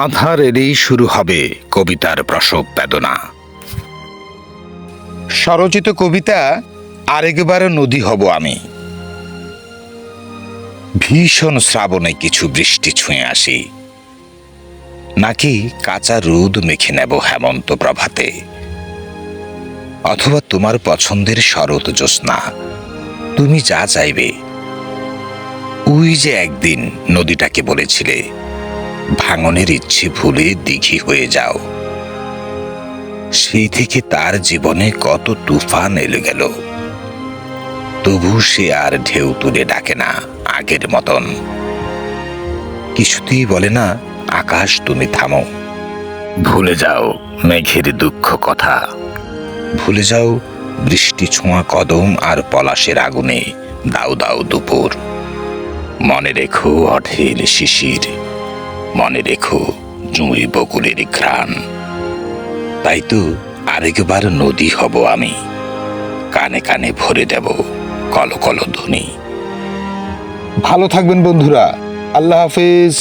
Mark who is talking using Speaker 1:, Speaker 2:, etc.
Speaker 1: আধার এলেই শুরু হবে কবিতার প্রসব বেদনা। স্বরচিত কবিতা আরেকবার নদী হব আমি। ভীষণ শ্রাবণে কিছু বৃষ্টি ছুঁয়ে আসি, নাকি কাঁচা রোদ মেখে নেব হেমন্ত প্রভাতে, অথবা তোমার পছন্দের শরৎ জ্যোৎস্না। তুমি যা চাইবে। ওই যে একদিন নদীটাকে বলেছিলে ভাঙনের ইচ্ছে ভুলে দিঘি হয়ে যাও, সেই থেকে তার জীবনে কত তুফান এলো গেল, তবু সে আর ঢেউ তুলে ডাকে না আগের মতন। কিছুতেই বলে না আকাশ তুমি থামো। ভুলে যাও মেঘের দুঃখ কথা, ভুলে যাও বৃষ্টি ছোঁয়া কদম আর পলাশের আগুনে দাউ দাউ দুপুর। মনে রেখো অঢেল শিশির, মনে রেখো জুঁই বকুলের ঘ্রাণ। তাই তো আরেকবার নদী হব আমি, কানে কানে ভরে দেব কলকল ধ্বনি। ভালো থাকবেন বন্ধুরা, আল্লাহ হাফেজ।